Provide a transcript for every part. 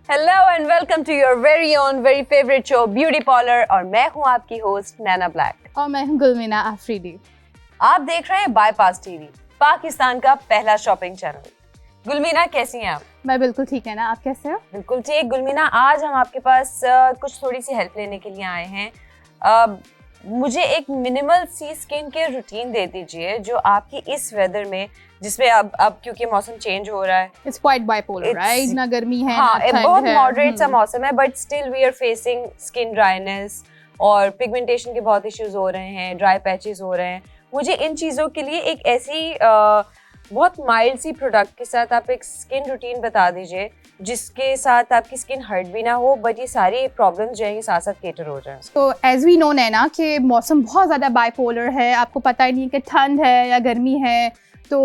Hello and welcome to your very own very favourite show beauty parlour और मैं हूं आपकी होस्ट नैना black और मैं हूं गुलमीना आफरीदी। आप देख रहे हैं बाईपास टीवी, पाकिस्तान का पहला शॉपिंग चैनल। गुलमीना कैसी हैं आप? मैं बिल्कुल ठीक है ना, आप कैसे हो? बिल्कुल ठीक गुलमीना, आज हम आपके पास कुछ थोड़ी सी हेल्प लेने के लिए आए हैं। मुझे एक मिनिमल सी स्किन केयर रूटीन दे दीजिए जो आपकी इस वेदर में, जिसमें अब क्योंकि मौसम चेंज हो रहा है, इट्स क्वाइट बाइपोलर राइट, ना गर्मी है हाँ, ना ठंड बहुत है। मॉडरेट सा मौसम है, but still we are facing skin dryness और पिगमेंटेशन के बहुत इश्यूज हो रहे हैं, ड्राई पैचेस हो रहे हैं। मुझे इन चीज़ों के लिए एक ऐसी बहुत माइल्ड सी प्रोडक्ट के साथ आप एक स्किन रूटीन बता दीजिए जिसके साथ आपकी स्किन हर्ट भी ना हो, बट ये सारी प्रॉब्लम्स जो है ये साथ साथ केटर हो जाए। तो एज वी नो नैना कि मौसम बहुत ज़्यादा बाइपोलर है, आपको पता ही नहीं कि ठंड है या गर्मी है। तो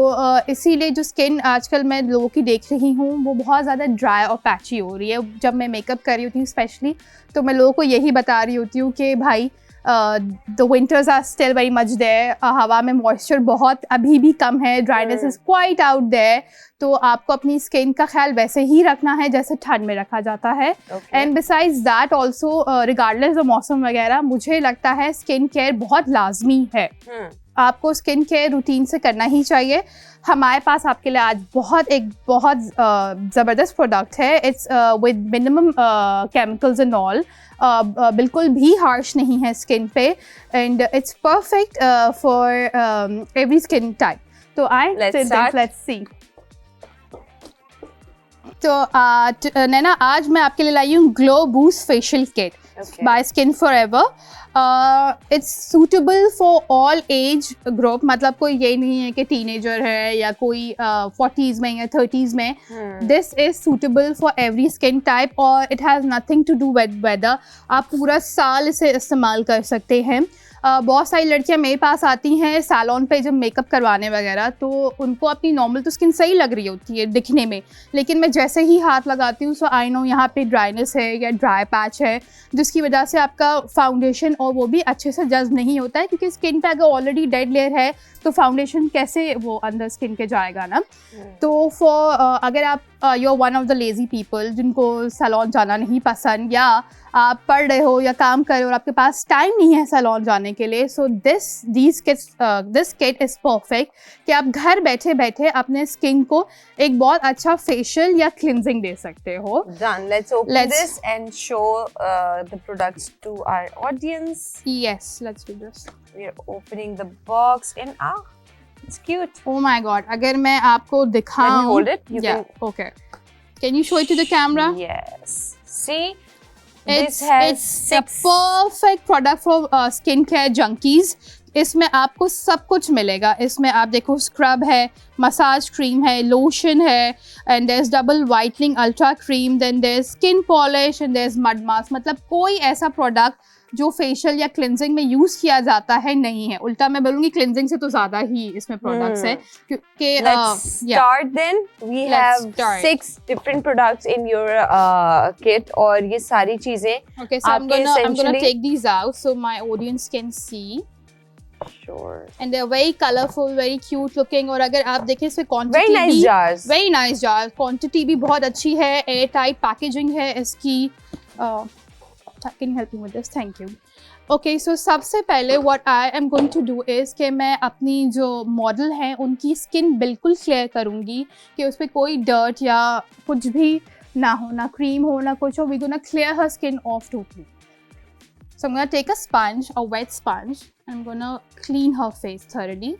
इसीलिए जो स्किन आजकल मैं लोगों की देख रही हूँ वो बहुत ज़्यादा ड्राई और पैची हो रही है। जब मैं मेकअप कर रही होती हूँ स्पेशली, तो मैं लोगों को यही बता रही होती हूँ कि भाई the winters are still very much there, हवा में मॉइस्चर बहुत अभी भी कम है, dryness is quite out there. तो आपको अपनी स्किन का ख्याल वैसे ही रखना है जैसे ठंड में रखा जाता है। And besides that also regardless of मौसम वगैरह, मुझे लगता है स्किन केयर बहुत लाजमी है। आपको स्किन केयर रूटीन से करना ही चाहिए। हमारे पास आपके लिए आज बहुत ज़बरदस्त प्रोडक्ट है। It's with minimum chemicals and all, बिल्कुल भी हार्श नहीं है स्किन पे, and it's perfect for every skin type. तो लेट्स सी। तो नैना, आज मैं आपके लिए लाई हूँ glow boost facial kit bye skin forever. It's suitable for all age group, मतलब कोई ये नहीं है कि टीनेजर है या कोई 40s में या 30s में। This is suitable for every skin type और it has nothing to do with weather. आप पूरा साल इसे इस्तेमाल कर सकते हैं। बहुत सारी लड़कियां मेरे पास आती हैं सैलून पे जब मेकअप करवाने वगैरह, तो उनको अपनी नॉर्मल तो स्किन सही लग रही होती है दिखने में, लेकिन मैं जैसे ही हाथ लगाती हूँ सो आई नो यहाँ पे ड्राइनेस है या ड्राई पैच है, जिसकी वजह से आपका फाउंडेशन और वो भी अच्छे से जज्ब नहीं होता है, क्योंकि स्किन पे अगर ऑलरेडी डेड लेयर है तो फाउंडेशन कैसे वो अंदर स्किन के जाएगा ना। तो अगर आप you are one of the lazy people जिनको सैलून जाना नहीं पसंद, या आप पढ़ रहे हो या काम कर रहे हो और आपके पास टाइम नहीं है सैलून जाने के लिए, so this kit is perfect कि आप घर बैठे बैठे अपने स्किन को एक बहुत अच्छा फेशियल या क्लिनजिंग दे सकते हो। Done. Let's open this and show the products to our audience. Yes, let's do this. We are opening the box and it's cute. Oh my God! अगर मैं आपको दिखाऊं, Let me hold it. You yeah, can... okay. Can you show it to the camera? Yes. See, It's this has a perfect product for skincare junkies. इसमें आपको सब कुछ मिलेगा। इसमें आप देखो स्क्रब है, मसाज क्रीम है, लोशन है, and there is double whitening ultra cream, then there is skin polish and there is mud mask. मतलब कोई ऐसा प्रोडक्ट जो फेशियल या क्लिनजिंग में यूज किया जाता है नहीं है। उल्टा मैं बोलूँगी क्लिनजिंग से तो ज़्यादा ही इसमें प्रोडक्ट्स हैं, क्योंकि start then we have 6 different products in your kit और ये सारी चीजें okay, so I'm gonna take these out so my audience can see. Sure. And they're very colorful, very cute looking. और अगर आप देखें इसमें quantity very nice jars. Very nice jars. Quantity भी बहुत अच्छी है, air tight packaging है इसकी। Can you help me with this? Thank you. Okay, so सबसे पहले what I am going to do is कि मैं अपनी जो मॉडल हैं उनकी स्किन बिल्कुल क्लियर करूँगी कि उस पर कोई डर्ट या कुछ भी ना हो, ना क्रीम हो ना कुछ हो। We're gonna clear her skin off totally. So I'm gonna take a sponge, a wet sponge, and I'm gonna clean her face thoroughly.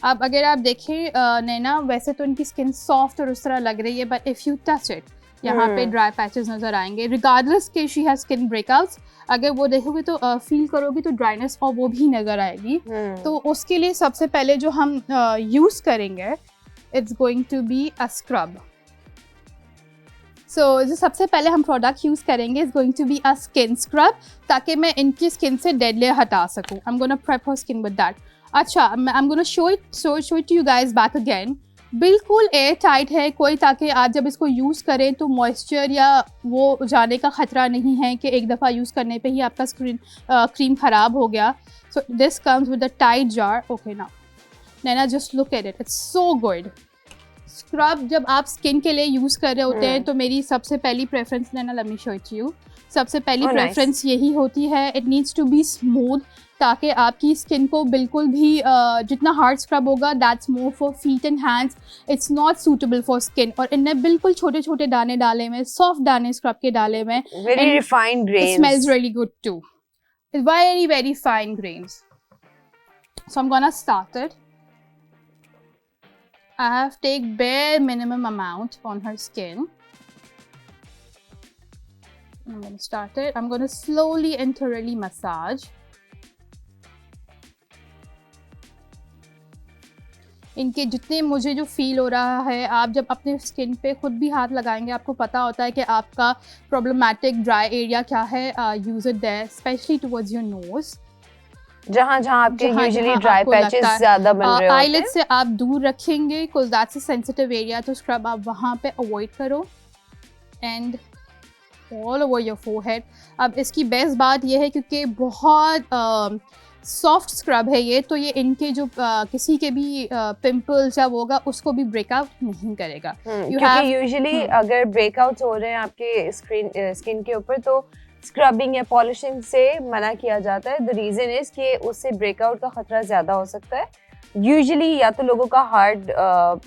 अब अगर आप देखें नैना, वैसे तो इनकी स्किन सॉफ्ट और उस तरह लग रही है, but if you touch it, यहाँ पे ड्राई पैचेस नज़र आएंगे, रिगार्डलेस के शी हैज स्किन ब्रेकआउट्स। अगर वो देखोगे तो फील करोगे तो ड्राइनेस और वो भी नज़र आएगी। तो उसके लिए सबसे पहले जो हम यूज़ करेंगे, it's going to be a scrub. So जो सबसे पहले हम प्रोडक्ट यूज़ करेंगे is going to be a skin scrub, ताकि मैं इनकी स्किन से डेड लेयर हटा सकूँ। I am gonna prep her skin with that. अच्छा, I am gonna show it to you guys back again. बिल्कुल एयर टाइट है, कोई, ताकि आप जब इसको यूज़ करें तो मॉइस्चर या वो जाने का ख़तरा नहीं है कि एक दफ़ा यूज़ करने पे ही आपका क्रीम ख़राब हो गया। So this comes with a tight jar. Okay, now Naina, just look at it, it's so good. Scrub जब आप स्किन के लिए यूज़ कर रहे होते हैं तो मेरी सबसे पहली प्रेफरेंस ना let me show it you, सबसे पहली प्रेफरेंस यही होती है, it needs to be smooth, ताकि आपकी स्किन को बिल्कुल भी जितना हार्ड स्क्रब होगा that's more for feet and hands, it's not suitable for skin. और इनने बिल्कुल छोटे छोटे दाने डाले हुए, सॉफ्ट दाने स्क्रब के डाले हुए, very refined grains, it smells really good too, very very fine grains. So I'm gonna start it. I have take bare minimum amount on her skin. I'm gonna start it. I'm gonna slowly and thoroughly massage. इनके जितने मुझे जो feel हो रहा है, आप जब अपने स्किन पे खुद भी हाथ लगाएंगे आपको पता होता है कि आपका प्रॉब्लमेटिक ड्राई एरिया क्या है, use it there specially towards your nose, जहाँ आपके यूजुअली ड्राई पैचेस ज्यादा बन रहे होते हैं। आईलिड से आप दूर रखेंगे because that's a sensitive area, तो स्क्रब आप वहाँ पे अवॉइड करो and all over your forehead. अब इसकी बेस्ट बात यह है क्योंकि बहुत सॉफ्ट स्क्रब है ये, तो ये इनके जो किसी के भी पिंपल्स या वो होगा उसको भी ब्रेकआउट नहीं करेगा। क्योंकि यूजुअली अगर ब्रेकआउट्स हो रहे हैं आपके स्किन के ऊपर तो स्क्रबिंग या पॉलिशिंग से मना किया जाता है। द रीजन इज कि उससे ब्रेकआउट का खतरा ज्यादा हो सकता है। यूजुअली या तो लोगों का हार्ड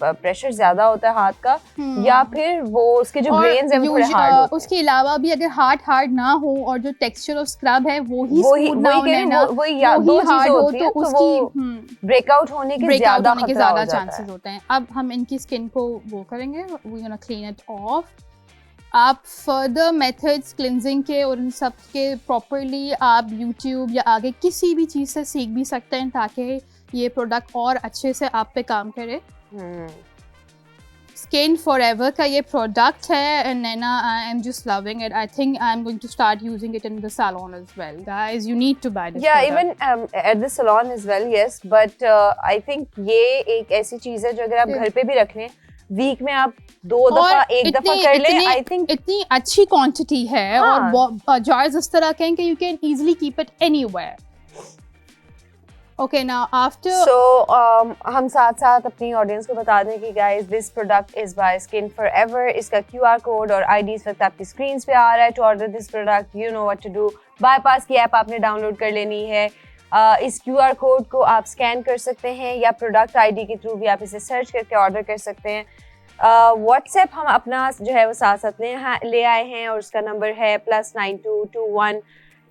प्रेशर ज्यादा होता है हाथ का, या फिर वो उसके जो ग्रेन्स हैं वो थोड़े हार्ड होते हैं। उसके अलावा भी अगर हार्ड ना हो और जो टेक्सचर ऑफ स्क्रब है वो ही स्मूथ ना हो ना, वही हार्ड हो तो उसकी ब्रेकआउट होने के ज्यादा चांसेस होते हैं। अब हम इनकी स्किन को वो करेंगे, we gonna clean it off. आप फर्दर मेथड्स क्लिनजिंग के और इन सब के प्रॉपरली आप यूट्यूब या आगे किसी भी चीज़ से सीख भी सकते हैं ताकि ये प्रोडक्ट और अच्छे से आप पे काम करे। स्किन फॉरएवर का ये प्रोडक्ट है Naina, I am just loving it. I think I am going to start using it in the salon as well. Guys you need to buy this. Yeah even at the salon as well, yes, but I think ये एक ऐसी चीज़ है जो अगर आप घर पे भी रख लें, वीक में आप 2 दफा 1 दफा कर ले, आई थिंक इतनी अच्छी क्वांटिटी है। और जार्स इस तरह के हैं कि you can easily keep it anywhere. Okay now after हम साथ साथ अपनी ऑडियंस को बता दें कि guys this product is by skin forever. इसका QR कोड और ID इस वक्त आपकी स्क्रीन पे आ रहा है। To order this product you know what to do, Bypass की ऐप आपने डाउनलोड कर लेनी है। इस QR कोड को आप स्कैन कर सकते हैं या प्रोडक्ट ID के थ्रू भी आप इसे सर्च करके ऑर्डर कर सकते हैं। व्हाट्सएप हम अपना जो है वो साथ साथ ले आए हैं और उसका नंबर है +9221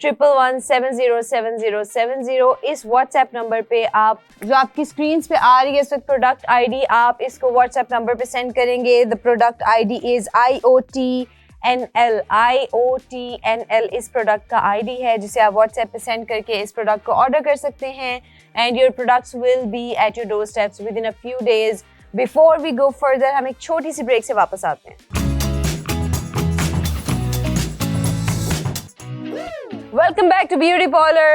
111 707070। इस व्हाट्सएप नंबर पे आप जो आपकी स्क्रीन पे आ रही है इस वक्त प्रोडक्ट ID, आप इसको व्हाट्सएप नंबर पे सेंड करेंगे। The product ID is IOTNL। IOTNL इस प्रोडक्ट का ID है जिसे आप व्हाट्सएप पे सेंड करके इस प्रोडक्ट को ऑर्डर कर सकते हैं and your products will be at your door steps within a few days. Before we go further, हम एक छोटी सी ब्रेक से वापस आते हैं। Welcome back to Beauty Parlor.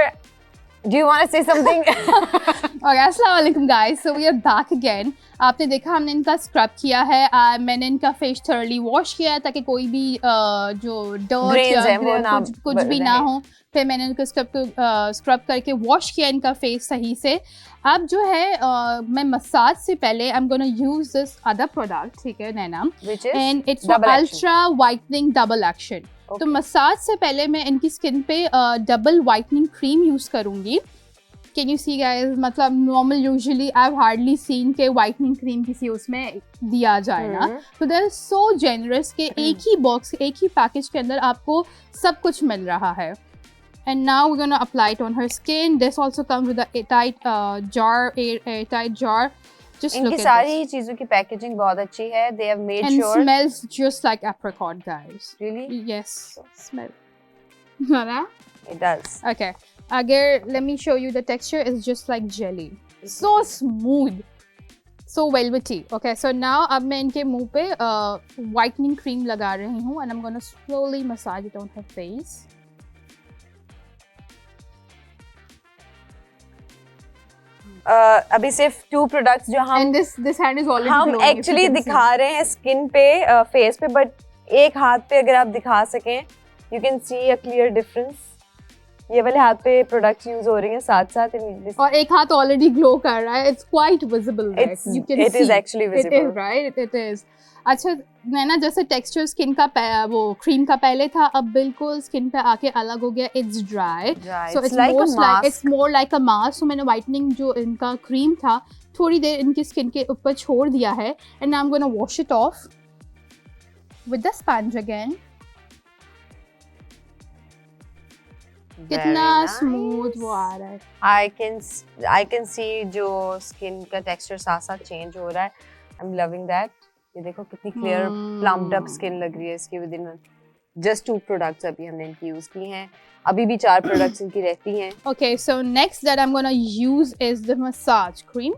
Do you want to say something? Okay, अस्सलाम वालेकुम guys. So we are back again. आपने देखा हमने इनका स्क्रब किया है, मैंने इनका फेस थर्ली वॉश किया है ताकि कोई भी जो डर्ट या कुछ भी ना हो। फिर मैंने इनका स्क्रब करके वॉश किया इनका फेस सही से। अब जो है मैं मसाज से पहले I am gonna use this other product, ठीक है Naina, and it's ultra whitening double action. तो मसाज से पहले मैं इनकी स्किन पे डबल वाइटनिंग क्रीम यूज करूंगी। कैन यू सी गाइस, मतलब normal usually I have hardly seen के वाइटनिंग क्रीम किसी उसमें दिया जाए ना, तो दे आर सो जेनरस के एक ही बॉक्स एक ही पैकेज के अंदर आपको सब कुछ मिल रहा है। And now we're gonna apply it on her skin. This also comes with a airtight airtight jar. Just इनकी सारी चीजों की पैकेजिंग बहुत अच्छी है। They have made and sure. And smells just like apricot, guys. Really? Yes. Smell. Nana? It does. Okay. Again, let me show you the texture. It's just like jelly. So smooth. So velvety. Okay. So now अब मैं इनके मुंह पे whitening cream लगा रही हूँ and I'm gonna slowly massage it on her face. अभी सिर्फ 2 प्रोडक्ट्स जो हम this hand is already हम एक्चुअली दिखा रहे हैं स्किन पे फेस पे, बट एक हाथ पे अगर आप दिखा सकें you can see a clear difference. ये वाले हाथ पे प्रोडक्ट्स यूज हो रहे हैं साथ साथ और एक हाथ ऑलरेडी ग्लो कर रहा है. It's quite visible. You can see it is actually visible. It is right. It is. अच्छा नैना, जैसे टेक्सचर स्किन का वो क्रीम का पहले था, अब बिल्कुल स्किन पे आके अलग हो गया. It's dry, so it's more like a mask. सो मैंने व्हाइटनिंग जो इनका क्रीम था थोड़ी देर इनकी स्किन के ऊपर छोड़ दिया है. And now I am gonna wash it of with the sponge again. कितना स्मूथ वो आ रहा है. आई कैन सी जो स्किन का टेक्सचर साथ साथ चेंज हो रहा है. I am loving that. ये देखो कितनी क्लियर प्लम्प्ड अप स्किन लग रही है इसकी विद इन जस्ट 2 प्रोडक्ट्स अभी हमने इनकी यूज की हैं. अभी भी 4 प्रोडक्ट्स इनकी रहती हैं. Okay, so next that I am gonna use is the massage cream.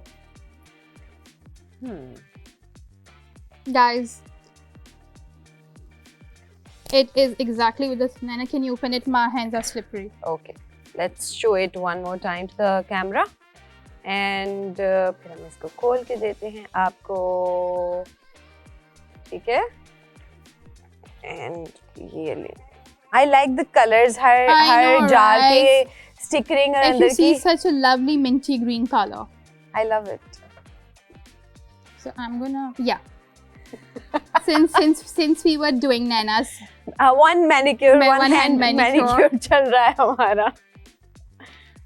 Guys, it is exactly with this. Naina, can you open it? My hands are slippery. Okay, let's show it one more time to the camera. And फिर हम इसको खोल के देते हैं आपको. ठीक है. And ये ले. I like the colors. Her jar के stickering और अंदर की. You see such a lovely minty green color. I love it. So I'm gonna since we were doing Naina's one manicure, one hand manicure चल रहा है हमारा.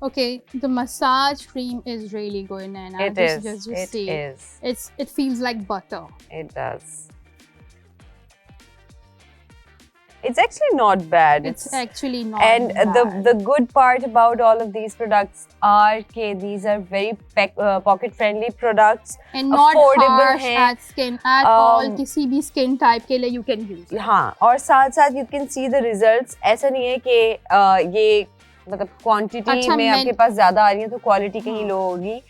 Okay, the massage cream is really good, Naina. It is. It feels like butter. It does. It's actually not bad. It's actually not and bad. the good part about all of these products are that these are very pocket friendly products and not affordable harsh at skin at all. किसी भी skin type के लिए you can use. हाँ, और साथ साथ you can see the results. ऐसा नहीं है कि ये मतलब क्वांटिटी में आपके पास ज्यादा आ रही है तो क्वालिटी कहीं लो होगी.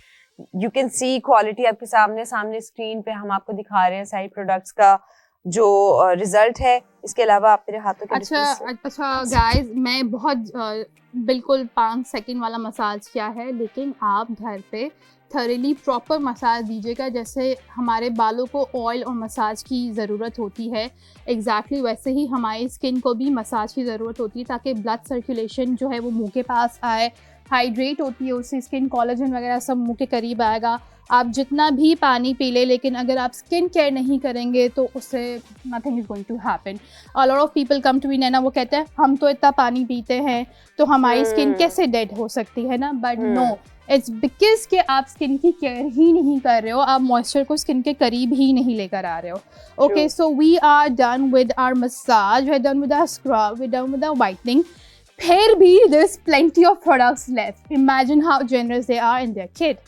You can see क्वालिटी आपके सामने स्क्रीन पे हम आपको दिखा रहे हैं सारी प्रोडक्ट्स का जो रिजल्ट है. इसके अलावा आप मेरे हाथों के अच्छा गाइस, मैं बहुत बिल्कुल 5 सेकंड वाला मसाज किया है, लेकिन आप घर पे थॉरली प्रॉपर मसाज दीजिएगा. जैसे हमारे बालों को ऑयल और मसाज की ज़रूरत होती है, एग्जैक्टली वैसे ही हमारी स्किन को भी मसाज की ज़रूरत होती है ताकि ब्लड सर्कुलेशन जो है वो मुंह के पास आए, हाइड्रेट होती है उससे स्किन, कोलेजन वगैरह सब मुंह के करीब आएगा. आप जितना भी पानी पी ले, लेकिन अगर आप स्किन केयर नहीं करेंगे तो उससे nothing is going to happen. A lot of people come to me, Naina, वो कहते हैं हम तो इतना पानी पीते हैं तो हमारी स्किन कैसे डेड हो सकती है ना. बट नो, इट्स बिकॉज कि आप स्किन की केयर ही नहीं कर रहे हो, आप मॉइस्चर को स्किन के करीब ही नहीं लेकर आ रहे हो. Okay, so we are done with our massage, we are done with our scrub, we are done with our whitening. फिर भी there is plenty of products left. Imagine how generous they are in their kit.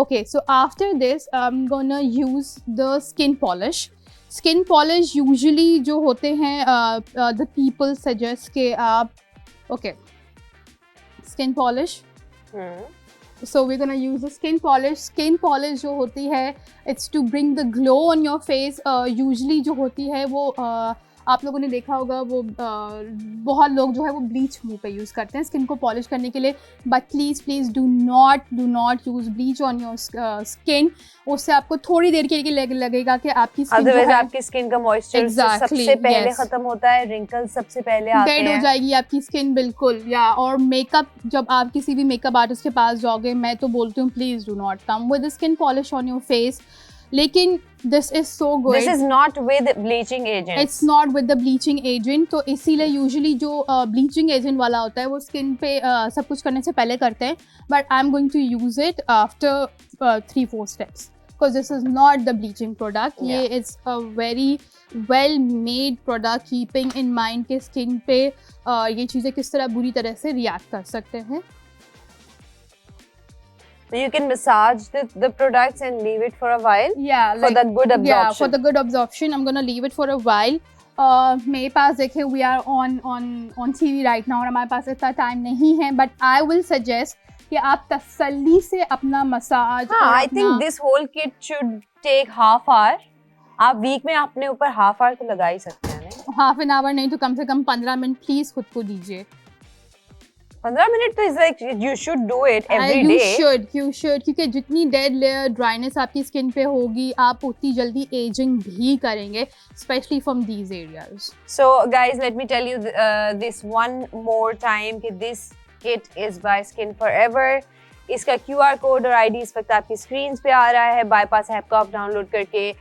Okay, so after this I'm gonna use the skin polish. Skin polish usually जो होते हैं the people suggest कि आप okay skin polish. So we're gonna use the skin polish. Skin polish जो होती है it's to bring the glow on your face. Usually जो होती है वो आप लोगों ने देखा होगा वो बहुत लोग जो है वो ब्लीच मुंह पे यूज़ करते हैं स्किन को पॉलिश करने के लिए. But please do not use bleach on your skin. उससे आपको थोड़ी देर के लिए लगेगा कि आपकी स्किन अदरवाइज आपकी स्किन का मॉइस्चर सबसे पहले खत्म होता है, रिंकल्स सबसे पहले आते हैं, डेड हो जाएगी आपकी स्किन बिल्कुल. या और मेकअप, जब आप किसी भी मेकअप आर्टिस्ट के पास जाओगे, मैं तो बोलती हूँ please do not come with skin polish on your face. लेकिन this is so good. This is not with bleaching agent. It's not with the bleaching agent. तो इसीलिए यूजुअली जो ब्लीचिंग एजेंट वाला होता है वो स्किन पे सब कुछ करने से पहले करते हैं. But I am going to use it after 3-4 steps because this is not the bleaching product. ये it's a very well made product keeping in mind कि स्किन पे ये चीज़ें किस तरह बुरी तरह से रिएक्ट कर सकते हैं. You can massage the products and leave it for a while. Yeah, for that good absorption. Yeah, for the good absorption, I'm gonna leave it for a while. मेरे पास देखिए we are on TV right now और हमारे पास इतना time नहीं है, but I will suggest कि आप तसल्ली से अपना massage. I think this whole kit should take half hour. आप वीक में अपने ऊपर half hour तो लगा ही सकते हैं. Half an hour नहीं तो कम से कम 15 मिनट प्लीज खुद को दीजिए. 15 मिनट तो is like you should do it every day. You should क्योंकि जितनी डेड लेयर ड्राइनेस आपकी स्किन पे होगी, आप उतनी जल्दी एजिंग भी करेंगे, specially from these areas. So guys, let me tell you this one more time कि this kit is by skin forever. इसका QR कोड और ID इस वक्त आपकी स्क्रीन पे आ रहा है। बाईपास ऐप को आप डाउनलोड करके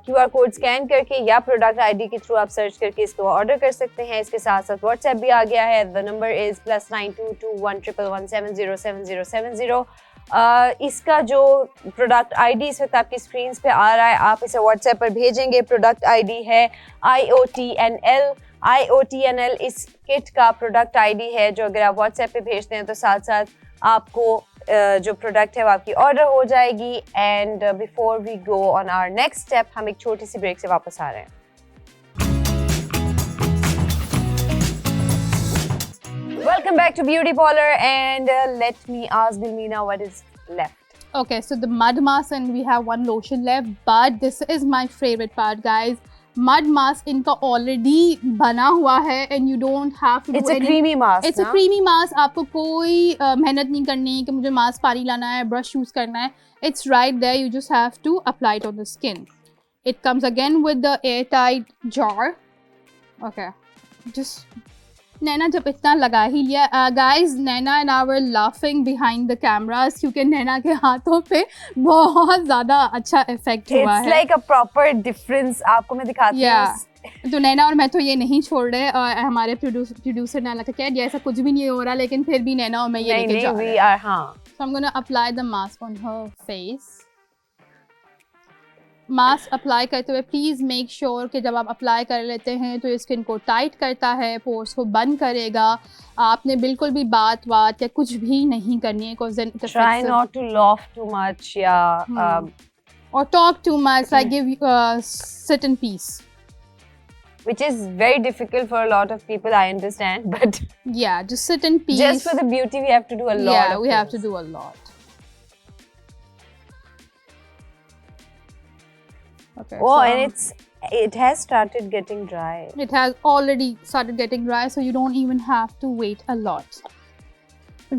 QR कोड स्कैन करके या प्रोडक्ट ID के थ्रू आप सर्च करके इसको ऑर्डर कर सकते हैं। इसके साथ साथ व्हाट्सएप भी आ गया है। The number is +922111170770। इसका जो प्रोडक्ट ID इस वक्त आपकी स्क्रीन पे आ रहा है, आप इसे व्हाट्सएप पर भेजेंगे। प्रोडक्ट ID है IOTNL। IOTNL इस किट का प्रोडक्ट ID है, जो अगर आप व्हाट्सएप पे भेजते हैं तो साथ साथ आपको जो प्रोडक्ट है वो आपकी ऑर्डर हो जाएगी। And before we go on our next step, हम एक छोटी सी ब्रेक से वापस आ रहे हैं। Welcome back to Beauty Parlour, and let me ask Bilmina what is left. Okay, so the mud mask, and we have one lotion left, but this is my favorite part, guys. Mud mask इनका already बना हुआ है, and you don't have to It's a creamy mask. It's a creamy mask. आपको कोई मेहनत नहीं करनी है कि मुझे मास्क पानी लाना है, ब्रश यूज करना है. It's right there. You just have to apply it on the skin. It comes again with the airtight jar. Okay, just नैना जब इतना लगा ही लिया, guys Naina and I were laughing behind the cameras क्योंकि नैना के हाथों पे बहुत ज़्यादा अच्छा इफेक्ट हुआ है। It's like a proper difference. आपको मैं दिखाती हूँ। तो नैना और मैं तो ये नहीं छोड़ रहे, और हमारे प्रोड्यूसर नैना का कह दिया ऐसा कुछ भी नहीं हो रहा, लेकिन फिर भी नैना और मैं ये लेके जा रहे हैं। So I'm gonna apply the mask on her face. Mask apply करते हुए प्लीज़ मेक श्योर कि जब आप अप्लाई कर लेते हैं तो स्किन को टाइट करता है, पोर्स को बंद करेगा। आपने बिल्कुल भी बात या कुछ भी नहीं करनी है, Try not to laugh too much या or talk too much, like give sit in peace, which is very difficult for a lot of people, I understand, but yeah, just sit in peace. Just for the beauty we have to do a lot. Yeah, we have to do a lot. Okay. Oh, so, and it has started getting dry. It has already started getting dry, so you don't even have to wait a lot.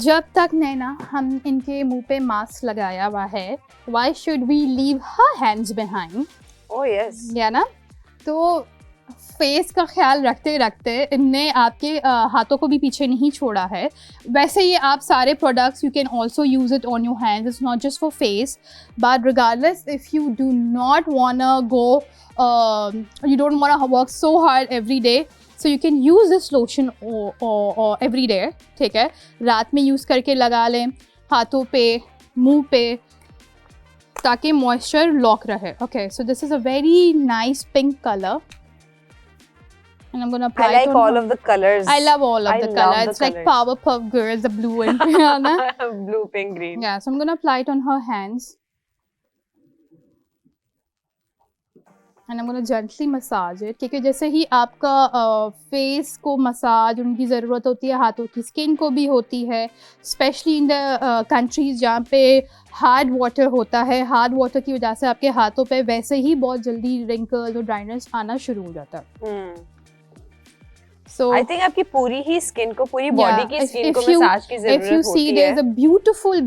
जब तक नैना हम इनके मुंह पे mask लगाया हुआ है, why should we leave her hands behind? Oh yes. या ना, तो फेस का ख्याल रखते रखते इनने आपके हाथों को भी पीछे नहीं छोड़ा है। वैसे ये आप सारे products you can also use it on your hands, it's not just for face, but regardless if you do not वांना go, you don't want to work so hard every day, so you can use this lotion or every day. ठीक है, रात में use करके लगा लें हाथों पे, मुंह पे, ताकि मॉइस्चर लॉक रहे. Okay, so this is a very nice pink color. And I'm gonna apply. I like all of the colors. I love all of the colors. It's like Powerpuff Girls, the blue and blue, pink, green. Yeah, so I'm gonna apply it on her hands. And I'm gonna gently massage it, क्योंकि जैसे ही आपका face को massage उनकी ज़रूरत होती है, हाथों की स्किन को भी होती है, स्पेशली इन द कंट्रीज़ जहाँ पे हार्ड वाटर होता है. हार्ड वाटर की वजह से आपके हाथों पे वैसे ही बहुत जल्दी रिंकल्स और ड्राइनेस आना शुरू हो जाता है. So I think आपकी पूरी ही स्किन को, पूरी बॉडी की स्किन को मसाज की ज़रूरत होती है. If you see there's a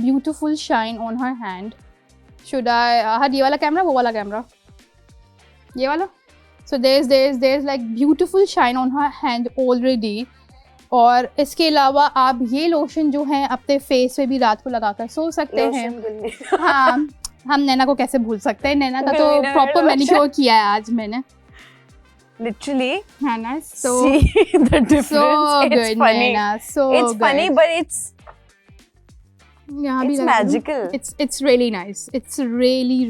beautiful shine on her hand. Should I ये वाला कैमरा, वो वाला कैमरा, ये वाला? So there's like beautiful shine on her hand already. और इसके अलावा आप ये लोशन जो है अपने फेस पे भी रात को लगाकर सो सकते हैं. हाँ, हम नैना को कैसे भूल सकते हैं, नैना का तो प्रॉपर मैनिक्योर किया है आज मैंने. Literally, Hannah, so see the difference. So it's good, funny. Nana, so it's good. funny, but it's magical. It's really nice. It's really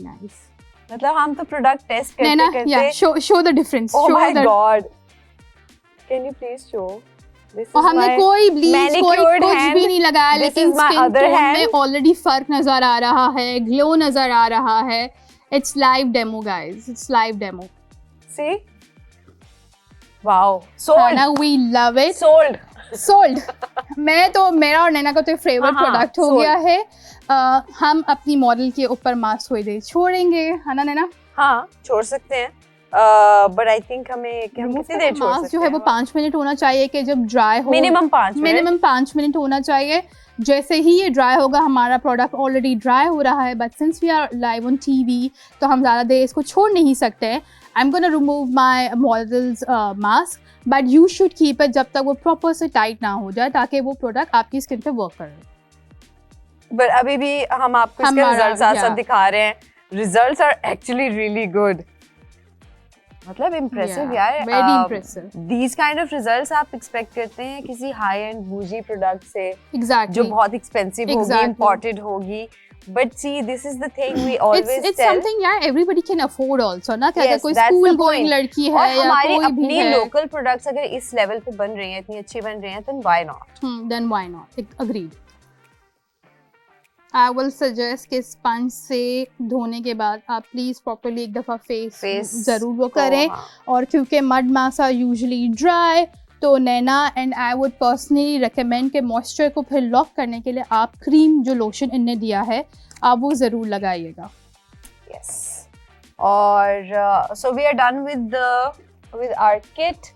nice. मतलब हम तो प्रोडक्ट टेस्ट करते yeah, show the difference. Oh my God, can you please show? और हमने कोई bleach कोई कुछ भी नहीं लगाया, लेकिन स्किन टोन में ऑलरेडी फर्क नजर आ रहा है, ग्लो नजर आ रहा है. It's live demo, guys. It's live demo. See? Wow. Sold. Hannah, we love it. Sold. मैं तो, मेरा और नैना का तो फेवरेट प्रोडक्ट हो गया है. हम अपनी मॉडल के ऊपर मास्क हुए छोड़ेंगे, है ना नैना? हाँ, छोड़ सकते हैं. बट आई थिंक हमें कितनी देर छोड़ सकते हैं? जो है वो 5 मिनट होना चाहिए कि जब ड्राई हो. मिनिमम 5 मिनट होना चाहिए. जैसे ही ये ड्राई होगा, हमारा प्रोडक्ट ऑलरेडी ड्राई हो रहा है, but since we are live on TV तो हम ज़्यादा देर इसको छोड़ नहीं सकते. I am gonna remove my model's mask. But you should keep it जब तक वो प्रॉपर से टाइट ना हो जाए, ताकि वो प्रोडक्ट आपकी स्किन पे वर्क करे। बट अभी भी हम आपको इसके रिजल्ट्स साथ दिखा रहे हैं, results are actually really good, मतलब इम्प्रेसिव यार, very impressive. These kind of results आप एक्सपेक्ट करते हैं किसी हाई एंड बूजी प्रोडक्ट से, exactly. जो बहुत एक्सपेंसिव होगी, इम्पोर्टेड होगी, but see this is the thing we always it's something यार everybody can afford also ना, कि अगर कोई स्कूल गोइंग लड़की है या हमारी कोई भी अपनी है, लोकल प्रोडक्ट्स अगर इस लेवल पे बन रही हैं, इतनी अच्छी बन रही हैं, then why not? agreed. I will suggest कि स्पंज से धोने के बाद आप प्लीज प्रॉपर्ली एक दफा फेस जरूर वो करें, और क्योंकि मड मासा यूजुअली ड्राई, तो Naina and I would personally recommend कि मॉइस्चर को फिर लॉक करने के लिए आप क्रीम जो लोशन इनने दिया है आप वो ज़रूर लगाइएगा। यस, और so we are done with our kit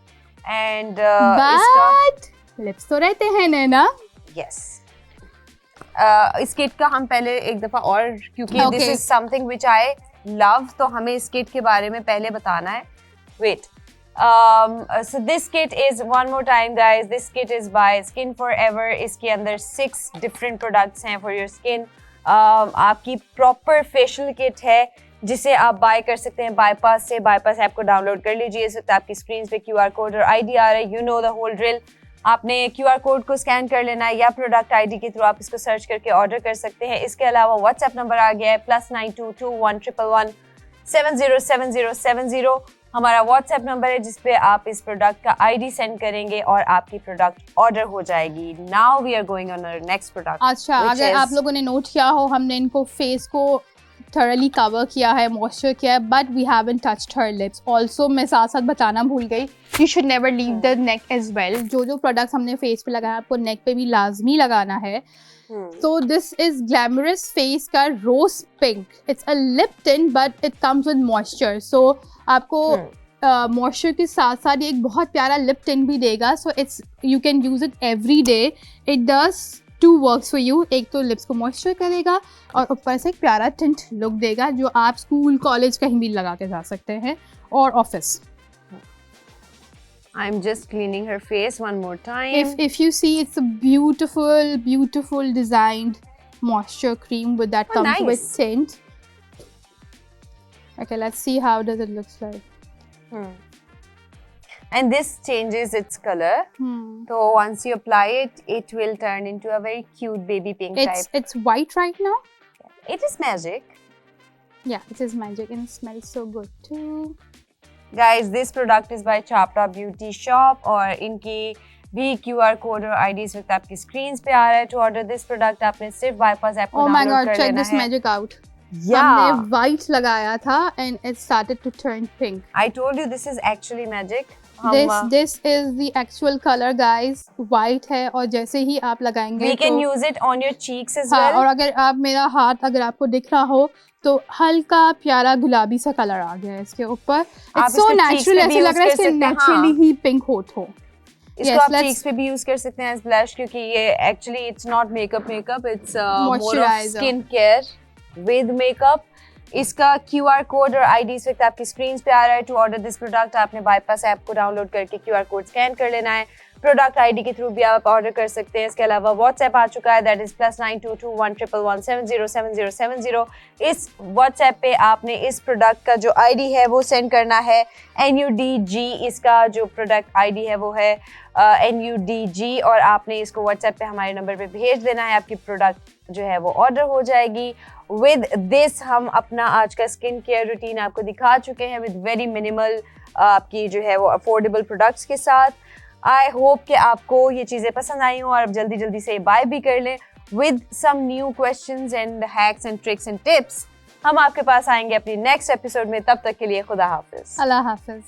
and but lips तो रहते हैं नैना। यस, इस किट का हम पहले एक दफा और, क्योंकि this is something which I love, तो हमें इस किट के बारे में पहले बताना है। Wait, so this kit is, one more time guys, this kit is by Skin Forever. इसके अंदर 6 different products हैं for your skin. आपकी proper facial kit है जिसे आप बाय कर सकते हैं बाईपास से। बाईपास ऐप को डाउनलोड कर लीजिए, इस वक्त आपकी स्क्रीन पे QR कोड और ID आ रहा है, you know the whole drill. आपने QR कोड को स्कैन कर लेना है या प्रोडक्ट ID के थ्रू आप इसको सर्च करके ऑर्डर कर सकते हैं। इसके अलावा व्हाट्सएप नंबर आ गया है +922111 707070, हमारा व्हाट्सएप नंबर है जिस पे आप इस प्रोडक्ट का ID सेंड करेंगे और आपकी प्रोडक्ट ऑर्डर हो जाएगी। Now we are going on our next product. अच्छा, अगर आप लोगों ने नोट किया हो, हमने इनको फेस को थॉरली कवर किया है, मॉइस्चर किया है, but we haven't touched her lips. Also मैं साथ साथ बताना भूल गई, you should never leave the neck as well. जो प्रोडक्ट्स हमने फेस पे लगाया आपको नेक पे भी लाजमी लगाना है। So this is Glamorous Face का Rose Pink. It's a lip tint but it comes with moisture. So आपको moisture के साथ साथ ये एक बहुत प्यारा lip tint भी देगा. So it's you can use it every day. It does 2 works for you. एक तो lips को moisture करेगा और ऊपर से एक प्यारा tint look देगा जो आप स्कूल कॉलेज कहीं भी लगा के जा सकते हैं, और office. I'm just cleaning her face one more time. If you see, it's a beautiful designed moisture cream with that comes with tint. Okay, let's see how does it looks like. And this changes its color. So once you apply it, it will turn into a very cute baby pink type. It's white right now. It is magic. Yeah, it is magic and it smells so good too. Guys, this product is by Chapra Beauty Shop और इनकी भी QR code और ID इस वक्त आपकी screen पे आ रहा है। To order this product आपने सिर्फ बाईपास ऐप को डाउनलोड कर लेना है। Oh my God, check this magic out. हमने white लगाया था and it started to turn pink. I told you this is actually magic. This is the actual color guys, white है, और जैसे ही आप लगाएंगे We can use it on your cheeks as well. और अगर आप मेरा हाथ अगर आपको दिख रहा हो तो हल्का प्यारा गुलाबी सा कलर आ गया है इसके ऊपर। It's so natural, ऐसे लग रहा है कि naturally ही पिंक हो। इसको आप cheeks पे भी यूज कर सकते हैं as blush, क्योंकि ये actually it's not makeup, it's more of skin care with makeup. इसका QR कोड और ID इस वक्त आपकी स्क्रीन पे आ रहा है। टू ऑर्डर दिस प्रोडक्ट आपने बाईपास ऐप को डाउनलोड करके QR कोड स्कैन कर लेना है। प्रोडक्ट ID के थ्रू भी आप ऑर्डर कर सकते हैं। इसके अलावा व्हाट्सएप आ चुका है, दैट इज +922111 707070। इस व्हाट्सएप पे आपने इस प्रोडक्ट का जो ID है वो सेंड करना है NUDG। इसका जो प्रोडक्ट ID है वो है NUDG, और आपने इसको व्हाट्सएप पे हमारे नंबर पे भेज देना है। आपकी प्रोडक्ट जो है वो ऑर्डर हो जाएगी। विद दिस हम अपना आज का स्किन केयर रूटीन आपको दिखा चुके हैं विद वेरी मिनिमल आपकी जो है वो अफोर्डेबल प्रोडक्ट्स के साथ। आई होप कि आपको ये चीज़ें पसंद आई हों और आप जल्दी जल्दी से बाय भी कर लें। With some new questions and hacks and tricks and tips हम आपके पास आएंगे अपनी नेक्स्ट एपिसोड में। तब तक के लिए खुदा हाफिज। अल्लाह हाफिज।